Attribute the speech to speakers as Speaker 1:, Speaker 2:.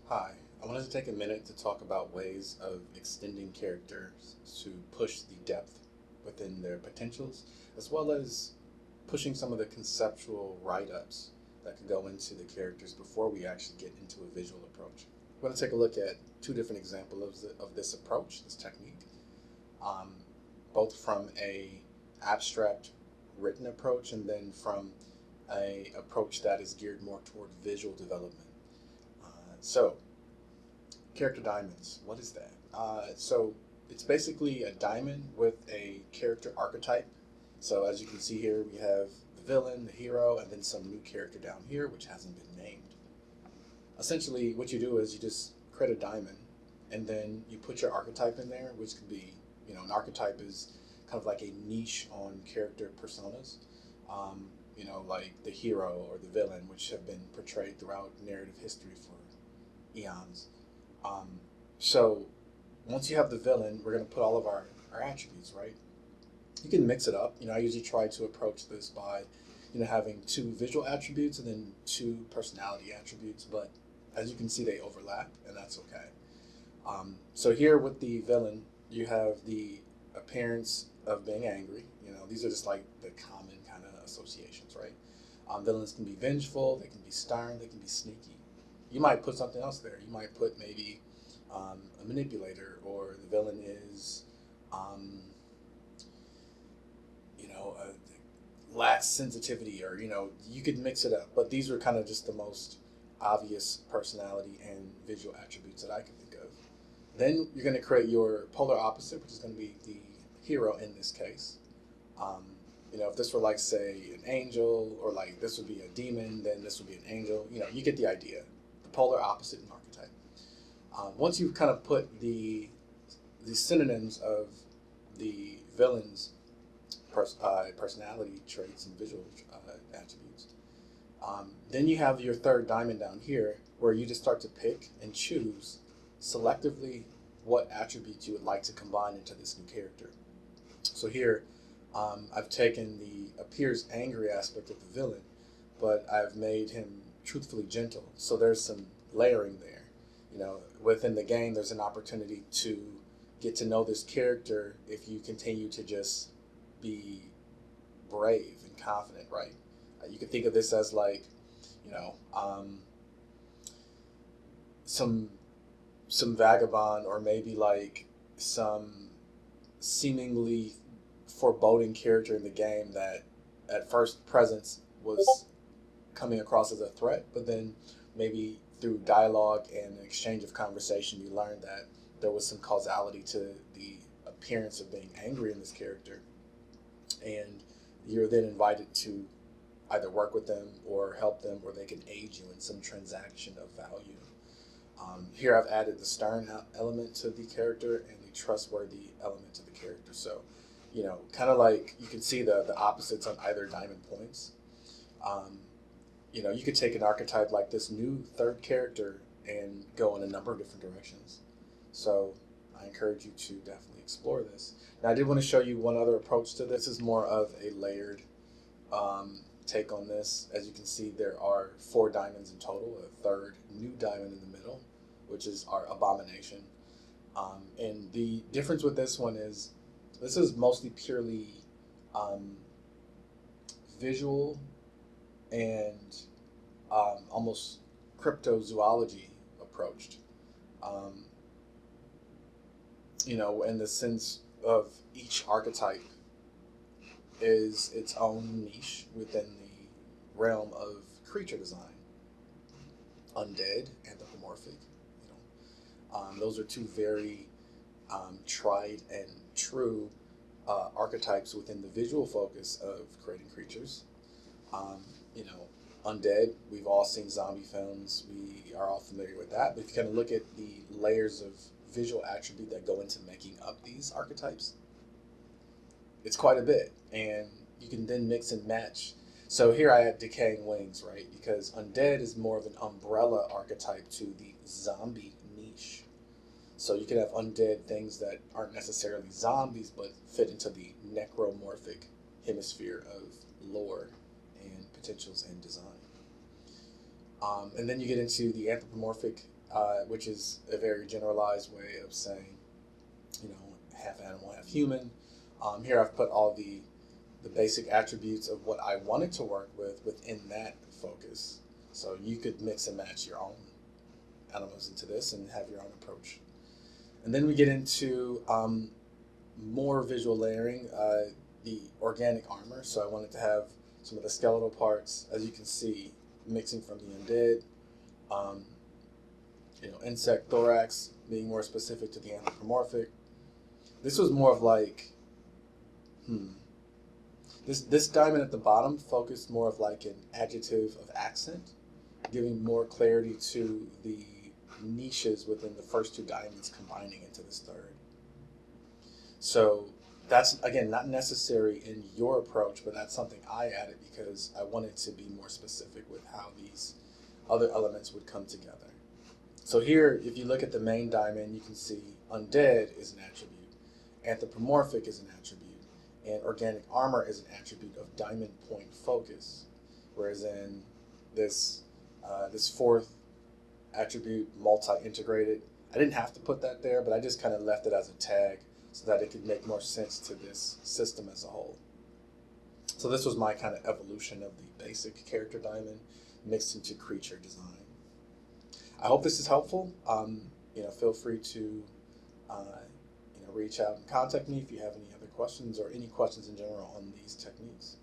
Speaker 1: Hi, I wanted to take a minute to talk about ways of extending characters to push the depth within their potentials, as well as pushing some of the conceptual write ups that could go into the characters before we actually get into a visual approach. We're going to take a look at two different examples of this approach, this technique, um, both from a abstract written approach and then from a approach that is geared more toward visual development. So, character diamonds. What is that? So it's basically a diamond with a character archetype. So as you can see here, we have the villain, the hero, and then some new character down here, which hasn't been named. Essentially, what you do is you just create a diamond, and then you put your archetype in there, which could be, an archetype is kind of like a niche on character personas. Like the hero or the villain, which have been portrayed throughout narrative history for eons. Um, so once you have the villain, we're going to put all of our attributes, right? You can mix it up. I usually try to approach this by, having two visual attributes and then two personality attributes. But as you can see, they overlap, and that's okay. So here with the villain, you have the appearance of being angry. These are just like the common kind of associations, right? Villains can be vengeful, they can be stern, they can be sneaky. You might put something else there. You might put maybe a manipulator, or the villain is, um, lacks sensitivity, or you could mix it up. But these are kind of just the most obvious personality and visual attributes that I can think of. Then you're going to create your polar opposite, which is going to be the hero in this case. Um, if this were like, say, an angel, or like this would be a demon, then this would be an angel. You get the idea. The polar opposite in archetype. Once you've kind of put the synonyms of the villain's personality traits and visual attributes, then you have your third diamond down here, where you just start to pick and choose selectively what attributes you would like to combine into this new character. So here, I've taken the appears angry aspect of the villain, but I've made him truthfully gentle. So there's some layering there. Within the game, there's an opportunity to get to know this character if you continue to just be brave and confident, right? You could think of this as like, you know, um, some some vagabond, or maybe like some seemingly foreboding character in the game that at first presence was coming across as a threat, but then maybe through dialogue and an exchange of conversation, you learn that there was some causality to the appearance of being angry in this character, and you're then invited to either work with them or help them, or they can aid you in some transaction of value. Here I've added the stern element to the character and the trustworthy element to the character. So, kind of like you can see the opposites on either diamond points. Um, you could take an archetype like this new third character and go in a number of different directions. So I encourage you to definitely explore this. Now, I did want to show you one other approach to this. This is more of a layered take on this. As you can see, there are four diamonds in total, a third new diamond in the middle, which is our abomination. And the difference with this one is this is mostly purely um, visual and almost cryptozoology approached. Um, in the sense of each archetype is its own niche within the realm of creature design. Undead, anthropomorphic. Those are two very tried and true archetypes within the visual focus of creating creatures. Um, you know, Undead, we've all seen zombie films. We are all familiar with that. But if you kind of look at the layers of visual attribute that go into making up these archetypes, it's quite a bit. And you can then mix and match. So here I have decaying wings, right? Because undead is more of an umbrella archetype to the zombie niche. So you can have undead things that aren't necessarily zombies, but fit into the necromorphic hemisphere of lore and potentials and design. And then you get into the anthropomorphic which is a very generalized way of saying, you know, half animal, half human. Here I've put all the basic attributes of what I wanted to work with within that focus. So you could mix and match your own animals into this and have your own approach. And then we get into more visual layering, the organic armor. So I wanted to have some of the skeletal parts, as you can see, mixing from the undead. Um, insect thorax, being more specific to the anthropomorphic. This was more of like, this diamond at the bottom focused more of like an adjective of accent, giving more clarity to the niches within the first two diamonds combining into this third. So that's, again, not necessary in your approach, but that's something I added because I wanted to be more specific with how these other elements would come together. So here, if you look at the main diamond, you can see undead is an attribute, anthropomorphic is an attribute, and organic armor is an attribute of diamond point focus. Whereas in this this fourth attribute, multi-integrated, I didn't have to put that there, but I just kind of left it as a tag so that it could make more sense to this system as a whole. So this was my kind of evolution of the basic character diamond mixed into creature design. I hope this is helpful. Feel free to reach out and contact me if you have any other questions or any questions in general on these techniques.